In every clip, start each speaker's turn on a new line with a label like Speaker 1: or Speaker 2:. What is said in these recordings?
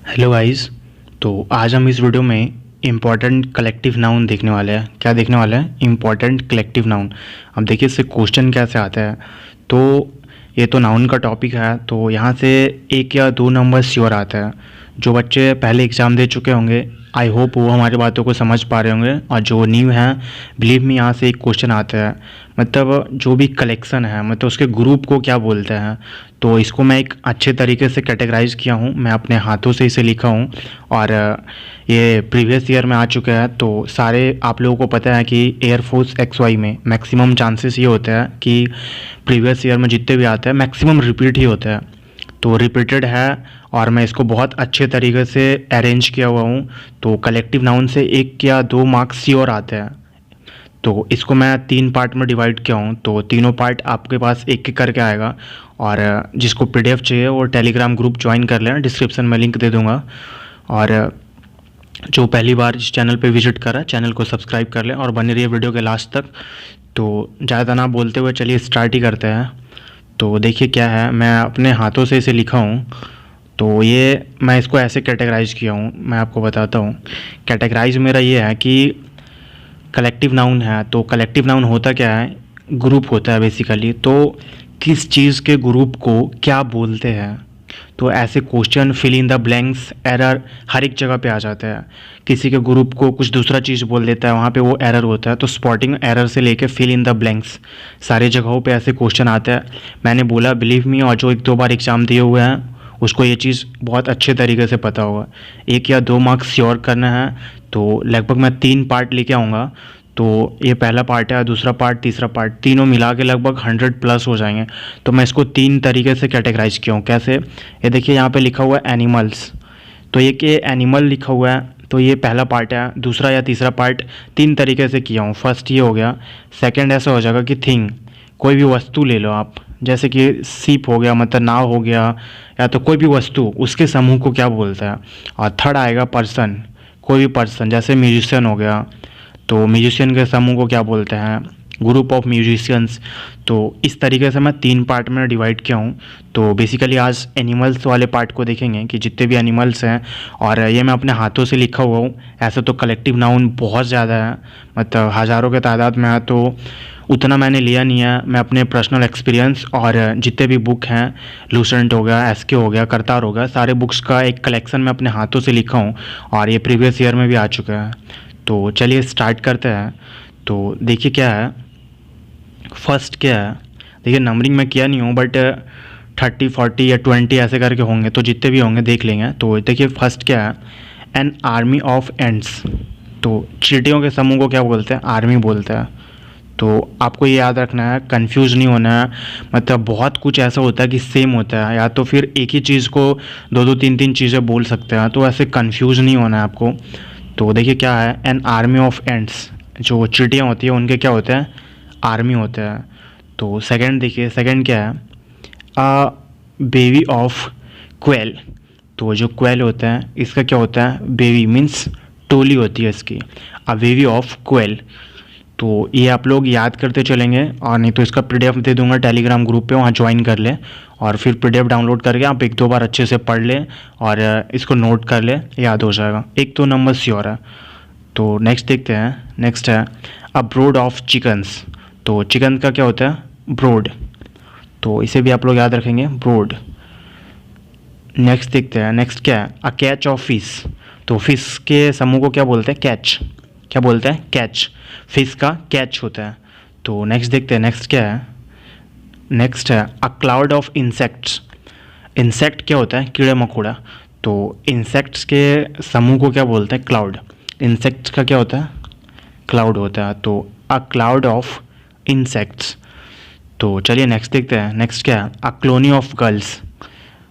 Speaker 1: Hello guys. तो आज हम इस वीडियो में इम्पॉर्टेंट कलेक्टिव नाउन देखने वाले हैं। क्या देखने वाले हैं? Important collective noun. अब देखिए इससे क्वेश्चन कैसे आता है। तो ये तो नाउन का टॉपिक है, तो यहाँ से एक या दो नंबर श्योर आता है। जो बच्चे पहले एग्ज़ाम दे चुके होंगे, आई होप वो हमारी बातों को समझ पा रहे होंगे, और जो न्यू हैं, बिलीव मी, यहाँ से एक क्वेश्चन आता है। मतलब जो भी कलेक्शन है, मतलब उसके ग्रुप को क्या बोलते हैं। तो इसको मैं एक अच्छे तरीके से कैटेगराइज किया हूँ, मैं अपने हाथों से इसे लिखा हूँ। और ये प्रीवियस ईयर में आ चुके हैं, तो सारे आप लोगों को पता है कि एयरफोर्स XY में मैक्सिमम चांसेस ये होते हैं कि प्रीवियस ईयर में जितने भी आते हैं मैक्सिमम रिपीट ही होते हैं। तो रिपीटेड है, और मैं इसको बहुत अच्छे तरीके से अरेंज किया हुआ हूँ। तो कलेक्टिव नाउन से एक या दो मार्क्स श्योर आते हैं। तो इसको मैं 3 पार्ट में डिवाइड किया हूँ, तो तीनों पार्ट आपके पास एक एक करके आएगा। और जिसको PDF चाहिए वो टेलीग्राम ग्रुप ज्वाइन कर लेना, डिस्क्रिप्शन में लिंक दे दूँगा। और जो पहली बार इस चैनल पे विजिट कर रहा है, चैनल को सब्सक्राइब कर लें और बने रहिए वीडियो के लास्ट तक। तो ज़्यादा ना बोलते हुए चलिए स्टार्ट ही करते हैं। तो देखिए क्या है, मैं अपने हाथों से इसे लिखा हूँ। तो ये मैं इसको ऐसे कैटेगराइज किया हूँ, मैं आपको बताता हूँ। कैटेगराइज मेरा ये है कि कलेक्टिव नाउन है, तो कलेक्टिव नाउन होता क्या है, ग्रुप होता है बेसिकली। तो किस चीज़ के ग्रुप को क्या बोलते हैं। तो ऐसे question, fill in the blanks, error हर एक जगह पे आ जाता है। किसी के ग्रुप को कुछ दूसरा चीज़ बोल देता है, वहाँ पे वो एरर होता है। तो स्पॉटिंग एरर से लेके फिल इन द ब्लैंक्स सारी जगहों पे ऐसे क्वेश्चन आते हैं। मैंने बोला बिलीव मी, और जो एक दो बार एग्ज़ाम दिए हुए हैं उसको ये चीज़ बहुत अच्छे तरीके से पता होगा। एक या दो मार्क्स श्योर करना है, तो लगभग मैं 3 पार्ट लेके आऊँगा। तो ये पहला पार्ट है, दूसरा पार्ट, तीसरा पार्ट, तीनों मिला के लगभग 100 प्लस हो जाएंगे। तो मैं इसको 3 तरीके से कैटेगराइज किया हूँ। कैसे? ये देखिए यहाँ पे लिखा हुआ है एनिमल्स। तो ये कि एनिमल लिखा हुआ है, तो ये पहला पार्ट है। दूसरा या तीसरा पार्ट 3 तरीके से किया हूँ। फर्स्ट ये हो गया। सेकंड ऐसा हो जाएगा कि थिंग, कोई भी वस्तु ले लो आप, जैसे कि सीप हो गया, मतलब नाव हो गया, या तो कोई भी वस्तु, उसके समूह को क्या बोलता है। और थर्ड आएगा पर्सन, कोई भी पर्सन, जैसे म्यूजिशियन हो गया, तो म्यूजिशियन के समूह को क्या बोलते हैं, ग्रुप ऑफ म्यूजिशियंस। तो इस तरीके से मैं 3 पार्ट में डिवाइड किया हूँ। तो बेसिकली आज एनिमल्स वाले पार्ट को देखेंगे कि जितने भी एनिमल्स हैं, और ये मैं अपने हाथों से लिखा हुआ हूँ। ऐसे तो कलेक्टिव नाउन बहुत ज़्यादा है, मतलब हज़ारों के तादाद में है, तो उतना मैंने लिया नहीं है। मैं अपने पर्सनल एक्सपीरियंस और जितने भी बुक हैं, लूसेंट हो गया, SK हो गया, करतार हो गया, सारे बुक्स का एक कलेक्शन मैं अपने हाथों से लिखा हूँ, और ये प्रीवियस ईयर में भी आ चुका है। तो चलिए स्टार्ट करते हैं। तो देखिए क्या है, फर्स्ट क्या है। देखिए नंबरिंग मैं किया नहीं हूँ, बट 30, 40 या 20 ऐसे करके होंगे, तो जितने भी होंगे देख लेंगे। तो देखिए फर्स्ट क्या है, एन आर्मी ऑफ एंड्स। तो चींटियों के समूह को क्या बोलते हैं? आर्मी बोलते हैं। तो आपको ये याद रखना है, कंफ्यूज नहीं होना है। मतलब बहुत कुछ ऐसा होता है कि सेम होता है, या तो फिर एक ही चीज़ को दो दो तीन तीन चीज़ें बोल सकते हैं, तो ऐसे कंफ्यूज नहीं होना है आपको। तो देखिए क्या है, एन आर्मी ऑफ एंड्स, जो चींटियाँ होती हैं उनके क्या होते हैं? आर्मी होते हैं। तो सेकंड देखिए, सेकंड क्या है, अ बेबी ऑफ क्वेल। तो जो क्वेल होता है इसका क्या होता है? बेबी मीन्स टोली होती है इसकी, अ बेबी ऑफ क्वेल। तो ये आप लोग याद करते चलेंगे, और नहीं तो इसका PDF दे दूंगा टेलीग्राम ग्रुप पे, वहाँ ज्वाइन कर ले, और फिर PDF डाउनलोड करके आप एक दो बार अच्छे से पढ़ ले और इसको नोट कर ले, याद हो जाएगा। एक तो नंबर श्योर है। तो नेक्स्ट देखते हैं। नेक्स्ट है अ ब्रोड ऑफ चिकन्स। तो चिकन का क्या होता है? ब्रोड। तो इसे भी आप लोग याद रखेंगे, ब्रोड। नेक्स्ट देखते हैं। नेक्स्ट क्या है, अ कैच ऑफ फिश। तो फिश के समूह को क्या बोलते हैं? कैच। क्या बोलते हैं? कैच। फिश का कैच होता है। तो नेक्स्ट देखते हैं। नेक्स्ट क्या है? नेक्स्ट है a cloud of insects. Insect क्या होता है? कीड़ा मकोड़ा। तो इंसेक्ट्स के समूह को क्या बोलते हैं? क्लाउड। इंसेक्ट्स का क्या होता है? क्लाउड होता है। तो अ क्लाउड ऑफ इंसेक्ट्स। तो चलिए नेक्स्ट देखते हैं। नेक्स्ट क्या है, a colony of girls.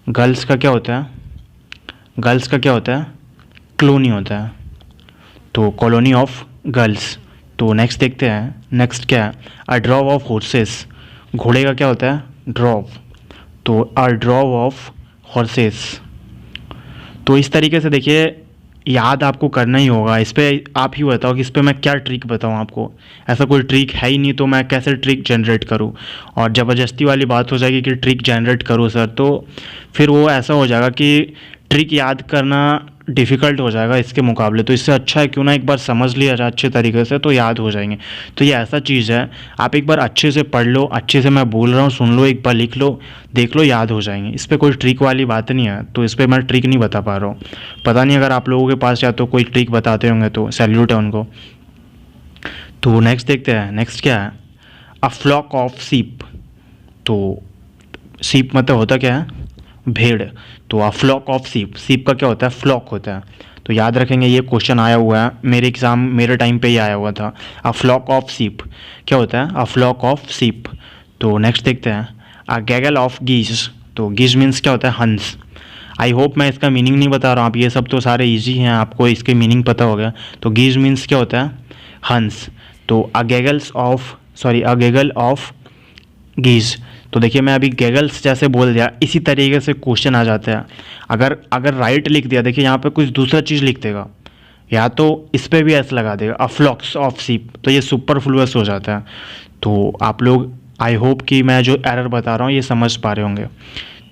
Speaker 1: Girls का क्या होता है? गर्ल्स का क्या होता है? कॉलोनी होता है। तो कॉलोनी ऑफ गर्ल्स। तो नेक्स्ट देखते हैं। नेक्स्ट क्या है, अ ड्रॉव ऑफ हॉर्सेस। घोड़े का क्या होता है? ड्रॉव। तो अ ड्रॉव ऑफ हॉर्सेस। तो इस तरीके से देखिए याद आपको करना ही होगा। इस पर आप ही बताओ कि इस पर मैं क्या ट्रिक बताऊँ आपको। ऐसा कोई ट्रिक है ही नहीं, तो मैं कैसे ट्रिक जनरेट करूँ। और ज़बरदस्ती वाली बात हो जाएगी कि ट्रिक जनरेट करूँ सर, तो फिर वो ऐसा हो जाएगा कि ट्रिक याद करना डिफ़िकल्ट हो जाएगा इसके मुकाबले, तो इससे अच्छा है क्यों ना एक बार समझ लिया जाए अच्छे तरीके से, तो याद हो जाएंगे। तो ये ऐसा चीज़ है, आप एक बार अच्छे से पढ़ लो, अच्छे से मैं बोल रहा हूँ सुन लो, एक बार लिख लो, देख लो, याद हो जाएंगे। इस पर कोई ट्रिक वाली बात नहीं है, तो इस पर मैं ट्रिक नहीं बता पा रहा हूँ। पता नहीं अगर आप लोगों के पास या तो कोई ट्रिक बताते होंगे तो सैल्यूट है उनको। तो नेक्स्ट देखते हैं, नेक्स्ट क्या है, अ फ्लॉक ऑफ सीप। तो सीप मतलब होता क्या है, भेड़। तो अ फ्लॉक ऑफ सीप, सीप का क्या होता है, फ्लॉक होता है। तो याद रखेंगे, ये क्वेश्चन आया हुआ है मेरे एग्ज़ाम, मेरे टाइम पे ही आया हुआ था। अ फ्लॉक ऑफ सीप क्या होता है, अ फ्लॉक ऑफ सीप। तो नेक्स्ट देखते हैं, अ गैगल ऑफ गीज। तो गीज मीन्स क्या होता है, हंस। आई होप मैं इसका मीनिंग नहीं बता रहा हूँ, आप ये सब तो सारे इजी हैं, आपको इसके मीनिंग पता हो गया। तो गीज मीन्स क्या होता है, हंस। तो अ गैगल ऑफ गीज। तो देखिए मैं अभी गैगल्स जैसे बोल दिया, इसी तरीके से क्वेश्चन आ जाता है। अगर राइट लिख दिया, देखिए यहाँ पे कुछ दूसरा चीज़ लिख देगा, या तो इस पर भी ऐसा लगा देगा, अ फ्लॉक्स ऑफ सीप, तो ये सुपरफ्लुअस हो जाता है। तो आप लोग, आई होप कि मैं जो एरर बता रहा हूँ ये समझ पा रहे होंगे।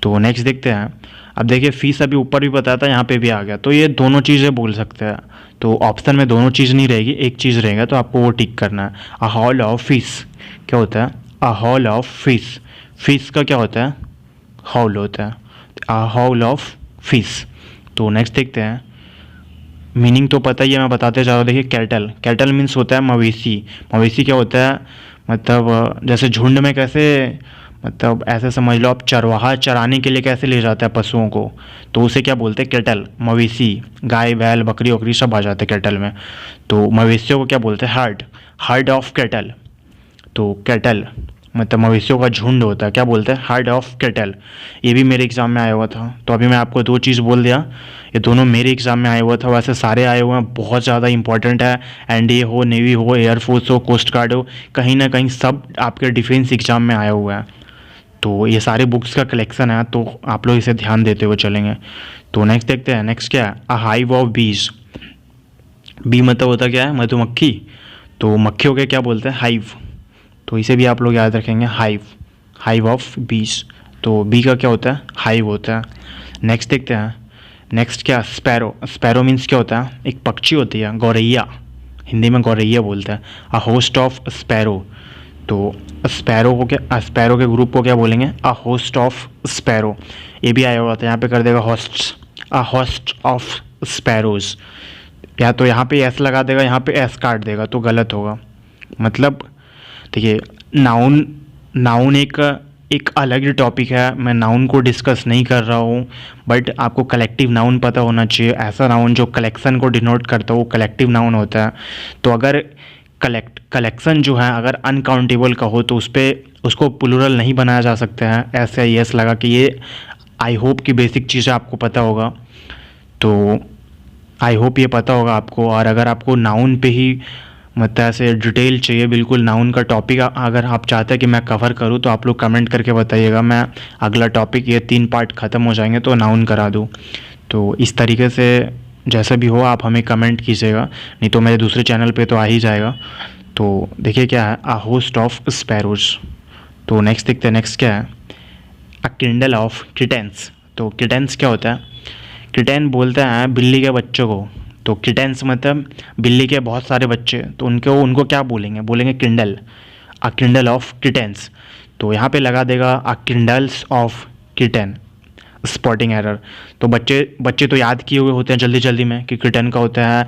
Speaker 1: तो नेक्स्ट देखते हैं। अब देखिए फीस अभी ऊपर भी बताया था, यहाँ पे भी आ गया, तो ये दोनों चीज़ें बोल सकते हैं। तो ऑप्शन में दोनों चीज़ नहीं रहेगी, एक चीज़ रहेगा, तो आपको वो टिक करना है। अ हॉल ऑफ फीस क्या होता है, अ हॉल ऑफ फीस। फीस का क्या होता है, हॉल होता है, अ हॉल ऑफ फीस। तो नेक्स्ट देखते हैं, मीनिंग तो पता ही है, मैं बताते जा रहा हूँ। देखिए कैटल, कैटल मीन्स होता है मवेशी। मवेशी क्या होता है, मतलब जैसे झुंड में कैसे, मतलब ऐसे समझ लो आप, चरवाहा चराने के लिए कैसे ले जाता है पशुओं को, तो उसे क्या बोलते हैं, कैटल। मवेशी, गाय बैल बकरी वकरी सब आ जाते हैं कैटल में। तो मवेशियों को क्या बोलते हैं, हर्ड, हर्ड ऑफ कैटल। तो कैटल मतलब मवेशियों का झुंड होता है, क्या बोलते हैं, हर्ड ऑफ कैटल। ये भी मेरे एग्ज़ाम में आया हुआ था। तो अभी मैं आपको दो चीज़ बोल दिया, ये दोनों मेरे एग्ज़ाम में आया हुआ था, वैसे सारे आए हुए हैं, बहुत ज़्यादा इंपॉर्टेंट है। एनडीए हो, नेवी हो, एयरफोर्स हो, कोस्ट गार्ड हो, कहीं ना कहीं सब आपके डिफेंस एग्ज़ाम में आया हुआ है। तो ये सारे बुक्स का कलेक्शन है, तो आप लोग इसे ध्यान देते हुए चलेंगे। तो नेक्स्ट देखते हैं, नेक्स्ट क्या है, अ हाइव ऑफ बीज। बी मतलब होता क्या है, मधुमक्खी। तो मक्खियों के क्या बोलते हैं, हाइव। तो इसे भी आप लोग याद रखेंगे, हाइव, हाइव ऑफ बीज। तो बी का क्या होता है, हाइव होता है। नेक्स्ट देखते हैं, नेक्स्ट क्या, स्पैरो। स्पैरो मीन्स क्या होता है, एक पक्षी होती है, गौरैया, हिंदी में गौरैया बोलते हैं। A host of sparrow. तो स्पैरो को क्या, स्पैरो के ग्रुप को क्या बोलेंगे, अ होस्ट ऑफ स्पैरो। ये भी आया हुआ था, यहाँ पे कर देगा host, a host of sparrows. या तो यहाँ पे एस लगा देगा, यहाँ पे एस काट देगा, तो गलत होगा। मतलब देखिए नाउन, नाउन एक अलग ही टॉपिक है, मैं नाउन को डिस्कस नहीं कर रहा हूँ, बट आपको कलेक्टिव नाउन पता होना चाहिए। ऐसा नाउन जो कलेक्शन को डिनोट करता है वो कलेक्टिव नाउन होता है। तो अगर कलेक्शन जो है अगर अनकाउंटेबल का हो तो उस पर उसको प्लूरल नहीं बनाया जा सकता है, ऐसे यस लगा कि। ये आई होप कि बेसिक चीज़ें आपको पता होगा, तो आई होप ये पता होगा आपको। और अगर आपको नाउन पे ही मतलब ऐसे डिटेल चाहिए, बिल्कुल नाउन का टॉपिक अगर आप चाहते हैं कि मैं कवर करूं, तो आप लोग कमेंट करके बताइएगा, मैं अगला टॉपिक, ये 3 पार्ट ख़त्म हो जाएंगे तो नाउन करा दूं। तो इस तरीके से जैसा भी हो आप हमें कमेंट कीजिएगा, नहीं तो मेरे दूसरे चैनल पे तो आ ही जाएगा। तो देखिए क्या है, अ होस्ट ऑफ स्पैरोज। तो नेक्स्ट देखते हैं, नेक्स्ट क्या है, अ किंडल ऑफ किटेंस। तो किटेंस क्या होता है, किटेन बोलते हैं बिल्ली के बच्चों को। तो किटेंस मतलब बिल्ली के बहुत सारे बच्चे, तो उनको क्या बोलेंगे, बोलेंगे kindle, a kindle of kittens. तो यहाँ पे लगा देगा a kindles of kitten, spotting error. तो बच्चे तो याद किए हुए होते हैं जल्दी जल्दी में कि किटेन का होता है,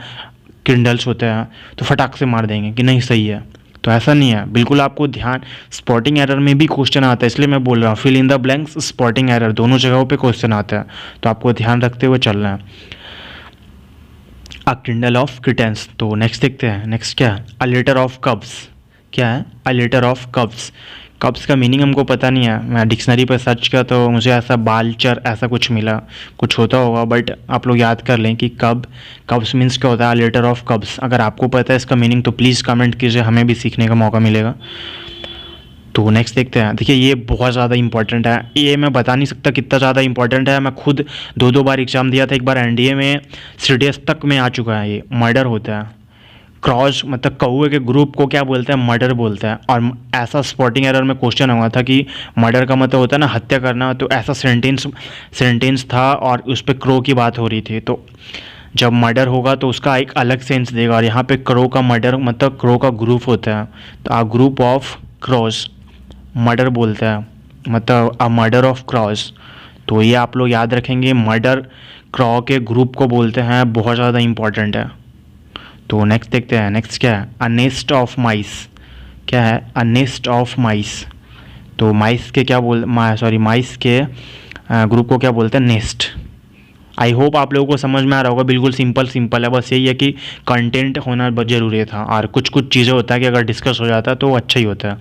Speaker 1: किंडल्स होते हैं, तो फटाक से मार देंगे कि नहीं सही है। तो ऐसा नहीं है, बिल्कुल आपको ध्यान, स्पॉटिंग एरर में भी क्वेश्चन आता है, इसलिए मैं बोल रहा हूँ, fill in the blanks, spotting error, दोनों जगहों पे क्वेश्चन आता है, तो आपको ध्यान रखते हुए चलना है। A kindle of kittens. तो नेक्स्ट देखते हैं, नेक्स्ट क्या है, अ लिटर ऑफ कब्स। क्या है, अ लिटर ऑफ कब्स। कब्स का मीनिंग हमको पता नहीं है, मैं डिक्शनरी पर सर्च किया तो मुझे ऐसा बालचर ऐसा कुछ मिला, कुछ होता होगा, बट आप लोग याद कर लें कि कब्स मीन्स क्या होता है, लिटर ऑफ कब्स। अगर आपको पता है इसका मीनिंग तो प्लीज़ कमेंट कीजिए, हमें भी सीखने का मौका मिलेगा। तो नेक्स्ट देखते हैं, देखिए ये बहुत ज़्यादा इंपॉर्टेंट है, ये मैं बता नहीं सकता कितना ज़्यादा इंपॉर्टेंट है, मैं खुद 2 बार एग्ज़ाम दिया था, एक बार एनडीए में CDS तक में आ चुका है। ये मर्डर होता है, क्रॉस मतलब कौवे के ग्रुप को क्या बोलते हैं, मर्डर बोलते हैं। और ऐसा स्पॉटिंग एरर में क्वेश्चन हुआ था कि मर्डर का मतलब होता है ना हत्या करना, तो ऐसा सेंटेंस था और उस पर क्रो की बात हो रही थी। तो जब मर्डर होगा तो उसका एक अलग सेंस देगा, और यहाँ पे क्रो का मर्डर मतलब क्रो का ग्रुप होता है, तो आ ग्रुप ऑफ क्रॉस मर्डर बोलते हैं, मतलब अ मर्डर ऑफ क्रॉस। तो ये आप लोग याद रखेंगे, मर्डर क्रॉ के ग्रुप को बोलते हैं, बहुत ज़्यादा इंपॉर्टेंट है। तो नेक्स्ट देखते हैं, नेक्स्ट क्या है, अ नेस्ट ऑफ माइस। क्या है, अ नेस्ट ऑफ माइस। तो माइस के क्या माइस के ग्रुप को क्या बोलते हैं, नेस्ट। आई होप आप लोगों को समझ में आ रहा होगा, बिल्कुल सिंपल है, बस यही है कि कंटेंट होना बहुत ज़रूरी था, और कुछ चीज़ें होता है कि अगर डिस्कस हो जाता है तो अच्छा ही होता है।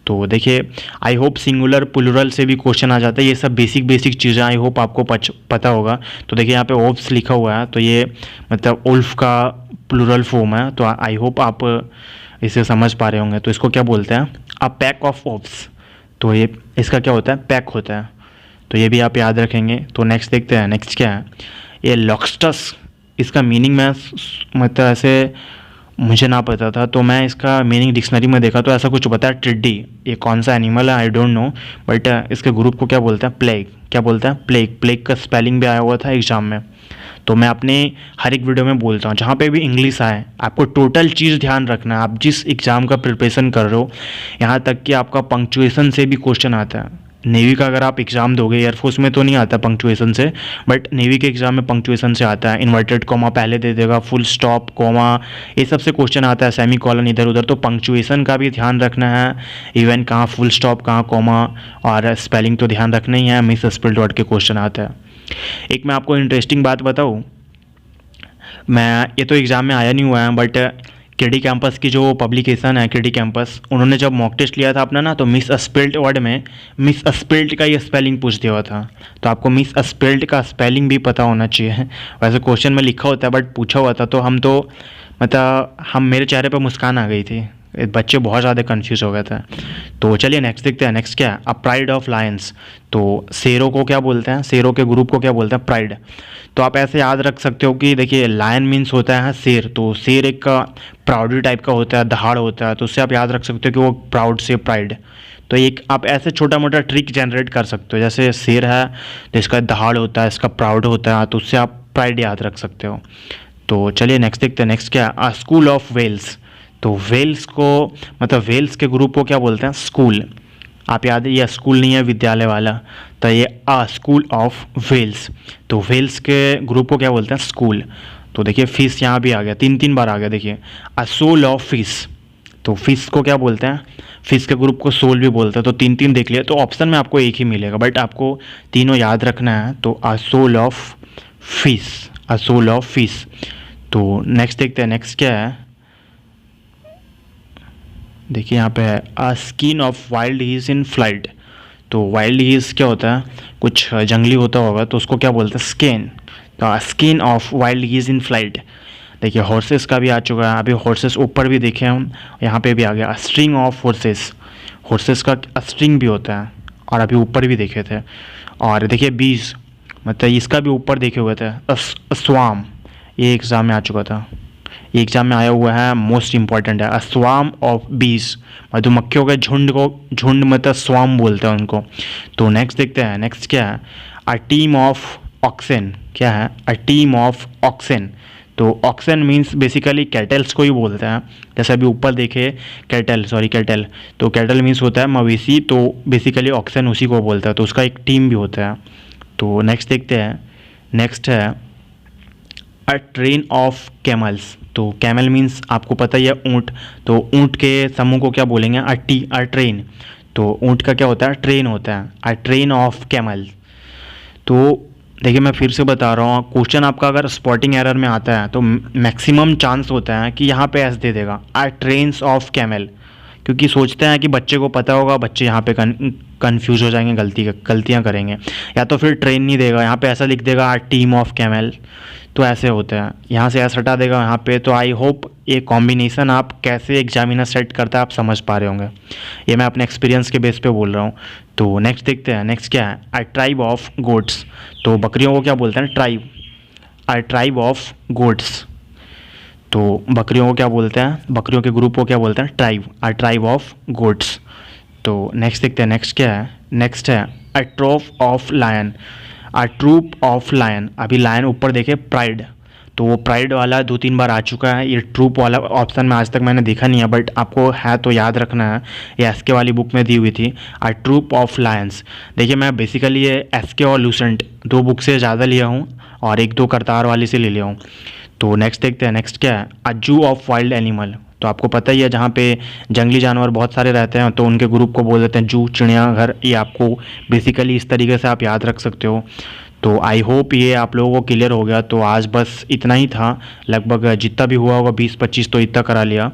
Speaker 1: तो देखिए, आई होप सिंगुलर प्लूरल से भी क्वेश्चन आ जाता है, ये सब बेसिक चीज़ें आई होप आपको पता होगा। तो देखिए यहाँ पे ओप्स लिखा हुआ है, तो ये मतलब उल्फ का प्लूरल फॉर्म है, तो आई होप आप इसे समझ पा रहे होंगे। तो इसको क्या बोलते हैं, अ पैक ऑफ ओप्स। तो ये इसका क्या होता है, पैक होता है, तो ये भी आप याद रखेंगे। तो नेक्स्ट देखते हैं, नेक्स्ट क्या है, ये लॉक्स्टस। इसका मीनिंग मैं मतलब ऐसे मुझे ना पता था, तो मैं इसका मीनिंग डिक्शनरी में देखा तो ऐसा कुछ बताया, टिड्डी। ये कौन सा एनिमल है आई डोंट नो, बट इसके ग्रुप को क्या बोलते हैं, प्लेग। क्या बोलते हैं, प्लेग। प्लेग का स्पेलिंग भी आया हुआ था एग्जाम में, तो मैं अपने हर एक वीडियो में बोलता हूँ, जहाँ पे भी इंग्लिश आए आपको टोटल चीज़ ध्यान रखना है। आप जिस एग्ज़ाम का प्रिपरेशन कर रहे हो, यहाँ तक कि आपका पंक्चुएशन से भी क्वेश्चन आता है। नेवी का अगर आप एग्ज़ाम दोगे, एयरफोर्स में तो नहीं आता पंक्चुएशन से, बट नेवी के एग्ज़ाम में पंक्चुएशन से आता है। इन्वर्टेड कॉमा पहले दे देगा, फुल स्टॉप, कॉमा, ये सब से क्वेश्चन आता है, सेमी कॉलन इधर उधर। तो पंक्चुएशन का भी ध्यान रखना है, इवन कहाँ फुल स्टॉप, कहाँ कॉमा, और स्पेलिंग तो ध्यान रखना ही है, मिस स्पेल्ड वर्ड के क्वेश्चन आता है। एक मैं आपको इंटरेस्टिंग बात बताऊँ, मैं ये तो एग्ज़ाम में आया नहीं हुआ है, बट केडी कैंपस की जो पब्लिकेशन है केडी कैंपस, उन्होंने जब मॉक टेस्ट लिया था अपना ना, तो मिस स्पेल्ट वर्ड में मिस स्पेल्ट का ये स्पेलिंग पूछ दिया हुआ था। तो आपको मिस स्पेल्ट का स्पेलिंग भी पता होना चाहिए। वैसे क्वेश्चन में लिखा होता है बट पूछा हुआ था, तो हम तो मतलब मेरे चेहरे पर मुस्कान आ गई थी, बच्चे बहुत ज़्यादा कंफ्यूज हो गए थे। तो चलिए नेक्स्ट देखते हैं, नेक्स्ट क्या है, अ प्राइड ऑफ लायंस। तो शेरों को क्या बोलते हैं, शेरों के ग्रुप को क्या बोलते हैं, प्राइड। तो आप ऐसे याद रख सकते हो कि देखिए, लायन मीन्स होता है शेर, तो शेर एक प्राउडी टाइप का होता है, दहाड़ होता है, तो उससे आप याद रख सकते हो कि वो प्राउड से प्राइड। तो एक आप ऐसे छोटा मोटा ट्रिक जनरेट कर सकते हो, जैसे शेर है तो इसका दहाड़ होता है, इसका प्राउड होता है, तो उससे आप प्राइड याद रख सकते हो। तो चलिए नेक्स्ट देखते हैं, नेक्स्ट क्या है, अ स्कूल ऑफ वेल्स। तो वेल्स को मतलब वेल्स के ग्रुप को क्या बोलते हैं, स्कूल। आप याद है, ये स्कूल नहीं है विद्यालय वाला, तो ये अ स्कूल ऑफ वेल्स। तो वेल्स के ग्रुप को क्या बोलते हैं, स्कूल। तो देखिए फिश यहाँ भी आ गया, तीन बार आ गया, देखिए अ सोल ऑफ फिश। तो फिश को क्या बोलते हैं, फिश के ग्रुप को सोल भी बोलते हैं। तो तीन देख लिया, तो ऑप्शन में आपको एक ही मिलेगा, बट आपको तीनों याद रखना है। तो a sole of fish, a sole of fish. तो नेक्स्ट देखते हैं, नेक्स्ट क्या है, देखिए यहाँ पे है, a skin of wild his in flight. तो वाइल्ड हीज क्या होता है, कुछ जंगली होता होगा, तो उसको क्या बोलते हैं, स्किन। तो skin of wild his in flight. देखिए हॉर्सेस का भी आ चुका है, अभी हॉर्सेस ऊपर भी देखे हम, यहाँ पे भी आ गया स्ट्रिंग ऑफ हॉर्सेस। हॉर्सेस का स्ट्रिंग भी होता है, और अभी ऊपर भी देखे थे। और देखिए बीज, मतलब इसका भी ऊपर देखे हुए थे, स्वाम। ये एग्ज़ाम में आ चुका था, ये एग्जाम में आया हुआ है, मोस्ट इंपॉर्टेंट है, स्वाम ऑफ बीज। मधुमक्खियों के झुंड को झुंड मतलब स्वाम बोलते हैं उनको। तो नेक्स्ट देखते हैं, नेक्स्ट क्या है, अ टीम ऑफ ऑक्सेन। क्या है, अ टीम ऑफ ऑक्सेन। तो ऑक्सेन मीन्स बेसिकली कैटल्स को ही बोलते हैं, जैसे अभी ऊपर देखे कैटल, तो कैटल मीन्स होता है मवेशी, तो बेसिकली ऑक्सेन उसी को बोलता है, तो उसका एक टीम भी होता है। तो नेक्स्ट देखते हैं, नेक्स्ट है अ ट्रेन ऑफ कैमल्स। तो कैमल मीन्स आपको पता ही है ऊँट, तो ऊँट के समूह को क्या बोलेंगे, अ ट्रेन। तो ऊँट का क्या होता है, ट्रेन होता है, अ ट्रेन ऑफ कैमल। तो देखिए मैं फिर से बता रहा हूँ, क्वेश्चन आपका अगर स्पॉटिंग एरर में आता है तो मैक्सिमम चांस होता है कि यहाँ पे एस दे देगा, अ ट्रेन्स ऑफ कैमल, क्योंकि सोचते हैं कि बच्चे को पता होगा, बच्चे यहाँ पे कन्फ्यूज हो जाएंगे, गलतियाँ करेंगे, या तो फिर ट्रेन नहीं देगा, यहाँ पे ऐसा लिख देगा अ टीम ऑफ कैमल, तो ऐसे होता है, यहाँ से ऐसा हटा देगा यहाँ पे। तो आई होप ये कॉम्बिनेशन आप कैसे एग्जामिनर सेट करता है आप समझ पा रहे होंगे, ये मैं अपने एक्सपीरियंस के बेस पे बोल रहा हूँ। तो नेक्स्ट देखते हैं, नेक्स्ट क्या है, अ ट्राइब ऑफ गोट्स। तो बकरियों को क्या बोलते हैं, tribe, a tribe of goats. तो बकरियों को क्या बोलते हैं, बकरियों के ग्रुप को क्या बोलते हैं, tribe, a tribe of goats. तो नेक्स्ट देखते हैं, नेक्स्ट क्या है, नेक्स्ट है a troop of lion, a troop of lion. अभी लायन ऊपर देखे प्राइड, तो वो प्राइड वाला 2-3 बार आ चुका है, ये ट्रूप वाला ऑप्शन में आज तक मैंने देखा नहीं है, बट आपको है तो याद रखना है, ये एस के वाली बुक में दी हुई थी, अ ट्रूप ऑफ लायंस। देखिए मैं बेसिकली ये एस के और लूसेंट 2 बुक से ज़्यादा लिया हूँ और 1-2 करतार वाली से ले लिया हूँ। तो नेक्स्ट देखते हैं, नेक्स्ट क्या है, अ जू ऑफ वाइल्ड एनिमल। तो आपको पता ही है जहाँ पे जंगली जानवर बहुत सारे रहते हैं तो उनके ग्रुप को बोल देते हैं जू, चिड़ियाघर। ये आपको बेसिकली इस तरीके से आप याद रख सकते हो। तो आई होप ये आप लोगों को क्लियर हो गया। तो आज बस इतना ही था, लगभग जितना भी हुआ होगा 20-25 तो इतना करा लिया।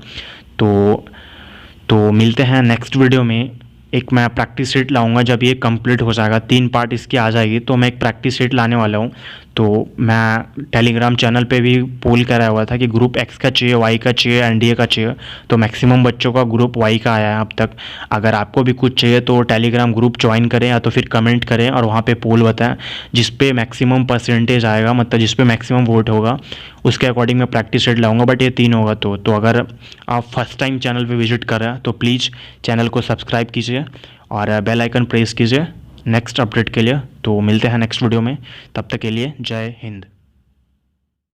Speaker 1: तो मिलते हैं नेक्स्ट वीडियो में। एक मैं प्रैक्टिस शीट लाऊंगा जब ये कंप्लीट हो जाएगा, 3 पार्ट इसकी आ जाएगी तो मैं एक प्रैक्टिस शीट लाने वाला हूँ। तो मैं टेलीग्राम चैनल पे भी पोल कराया हुआ था कि ग्रुप एक्स का चाहिए, वाई का चाहिए, एनडीए का चाहिए। तो मैक्सिमम बच्चों का ग्रुप वाई का आया है अब तक। अगर आपको भी कुछ चाहिए तो टेलीग्राम ग्रुप ज्वाइन करें या तो फिर कमेंट करें और वहाँ पे पोल बताएं जिस पे मैक्सिमम परसेंटेज आएगा, मतलब जिस पे मैक्सिमम वोट होगा उसके अकॉर्डिंग मैं प्रैक्टिस सेट लाऊंगा। बट ये 3 होगा। तो अगर आप फर्स्ट टाइम चैनल पे विजिट कर रहे हैं तो प्लीज़ चैनल को सब्सक्राइब कीजिए और बेल आइकन प्रेस कीजिए नेक्स्ट अपडेट के लिए। तो मिलते हैं नेक्स्ट वीडियो में, तब तक के लिए जय हिंद।